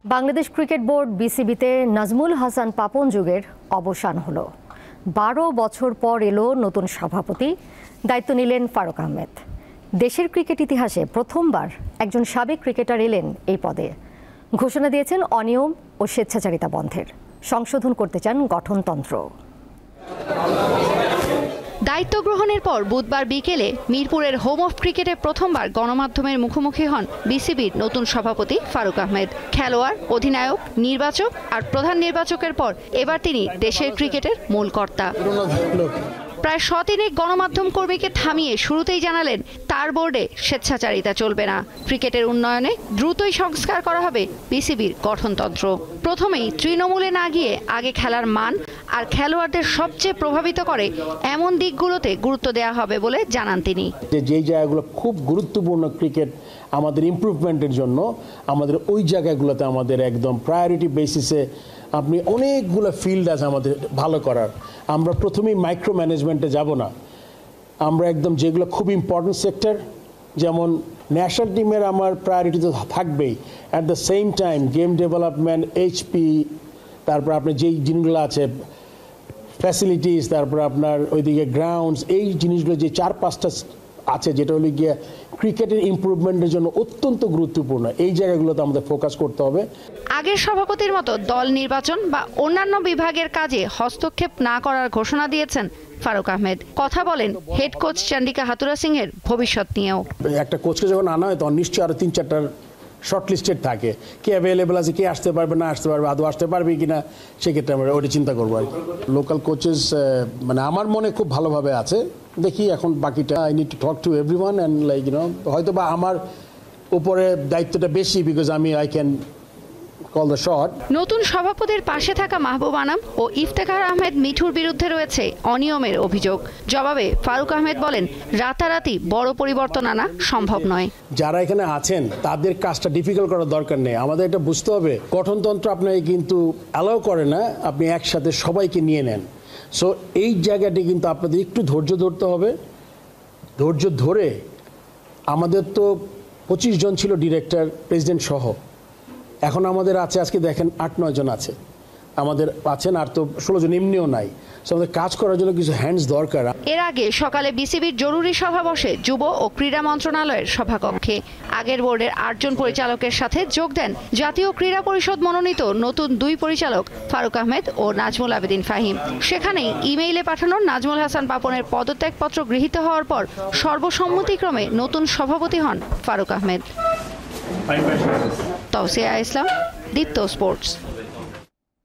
Bangladesh cricket board বিসিবিতে Nazmul Hasan Papon যুগের অবসান হলো। 12 বছর পর এলো নতুন সভাপতি, দায়িত্ব নিলেন ফারুক আহমেদ। দেশের ক্রিকেট ইতিহাসে প্রথমবার একজন সাবেক ক্রিকেটার এলেন এই পদে। ঘোষণা দিয়েছেন অনিয়ম ও স্বেচ্ছাচারিতা বন্ধের, সংশোধন করতে চান গঠনতন্ত্র। দায়িত্ব গ্রহণের পর বুধবার বিকেলে মিরপুরের হোম অফ ক্রিকেটে প্রথমবার গণমাধ্যমের মুখোমুখি হন বিসিবির নতুন সভাপতি ফারুক আহমেদ। খেলোয়াড়, অধিনায়ক, নির্বাচক আর প্রধান নির্বাচকের পর এবার তিনি দেশের ক্রিকেটের মূল কর্তা। প্রায় 100 গণমাধ্যম কর্মীকে থামিয়ে শুরুতেই জানালেন তার বোর্ডে স্বেচ্ছাচারিতা চলবে না। ক্রিকেটের উন্নয়নে দ্রুতই সংস্কার করা হবে বিসিবির গঠনতন্ত্র। প্রথমেই তৃণমূলে না গিয়ে আগে খেলার মান আর খেলোয়াড়দের সবচেয়ে প্রভাবিত করে এমন দিকগুলোতে গুরুত্ব দেওয়া হবে বলে জানান তিনি। যেই জায়গাগুলো খুব গুরুত্বপূর্ণ ক্রিকেট আমাদের ইমপ্রুভমেন্টের জন্য, আমাদের ওই জায়গাগুলোতে আমাদের একদম প্রায়োরিটি বেসিসে আপনি অনেকগুলো ফিল্ড আছে আমাদের ভালো করার। আমরা প্রথমেই মাইক্রো ম্যানেজমেন্টে যাব না, আমরা একদম যেগুলো খুব ইম্পর্টেন্ট সেক্টর, যেমন ন্যাশনাল টিমের আমার প্রায়োরিটি তো থাকবেই, at the same time game development, HP, তারপর আপনার যেই জিনিসগুলো আছে ফ্যাসিলিটিস, তারপর আপনার ওইদিকে গ্রাউন্ডস, এই জিনিসগুলো যে 4-5টা আছে যেটা হলো গিয়ে ক্রিকেটের ইমপ্রুভমেন্টের জন্য অত্যন্ত গুরুত্বপূর্ণ, এই জায়গাগুলোতে আমাদের ফোকাস করতে হবে। আগের সভাপতির মতো দল নির্বাচন বা অন্যান্য বিভাগের কাজে হস্তক্ষেপ না করার ঘোষণা দিয়েছেন ফারুক আহমেদ। কথা বলেন হেড কোচ চন্ডিকা হাথুরা সিং এর ভবিষ্যৎ নিয়েও। একটা কোচকে যখন আনা হয় তখন নিশ্চয়ই আরো 3-4টার শর্ট লিস্টেড থাকে, কে অ্যাভেলেবেল আছে, কে আসতে পারবে না আসতে পারবে, আদৌ আসতে পারবে কিনা, সেক্ষেত্রে আমরা ওটা চিন্তা করবো আর কি। লোকাল কোচেস মানে আমার মনে খুব ভালোভাবে আছে, দেখি এখন বাকিটা I need to talk to everyone and like হয়তো বা আমার উপরে দায়িত্বটা বেশি, because I can call the shot. নতুন সভাপতির পাশে থাকা মাহবুব আনাম ও ইফতেখার আহমেদ মিঠুর বিরুদ্ধে রয়েছে অনিয়মের অভিযোগ। জবাবে ফারুক আহমেদ বলেন, রাতারাতি বড় পরিবর্তন আনা সম্ভব নয়। যারা এখানে আছেন তাদের কাজটা ডিফিকাল্ট করার দরকার নেই, আমাদের এটা বুঝতে হবে গঠনতন্ত্র আপনাকে কিন্তু অ্যালাউ করে না আপনি একসাথে সবাইকে নিয়ে নেন। সো এই জায়গাটি কিন্তু আপনাদের একটু ধৈর্য ধরতে হবে। ধৈর্য ধরে আমাদের তো 25 জন ছিল ডিরেক্টর, প্রেসিডেন্ট সহ, এখন আমাদের আছে আজকে দেখেন 8-9 জন আছে, আমাদের আছেন আর তো 16 জন এমনিও নাই। আমাদের কাজ করার জন্য কিছু হ্যান্ডস দরকার। এর আগে সকালে বিসিবির জরুরি সভা বসে যুব ও ক্রীড়া মন্ত্রণালয়ের সভাকক্ষে। আগের বোর্ডের 8 জন পরিচালকের সাথে যোগ দেন জাতীয় ক্রীড়া পরিষদ মনোনীত নতুন 2 পরিচালক ফারুক আহমেদ ও নাজমুল আবেদিন ফাহিম। সেখানেই ইমেইলে পাঠানো নাজমুল হাসান পাপনের পদত্যাগপত্র গৃহীত হওয়ার পর সর্বসম্মতিক্রমে নতুন সভাপতি হন ফারুক আহমেদ। তৌসিয়া ইসলাম, দীপ্ত স্পোর্টস।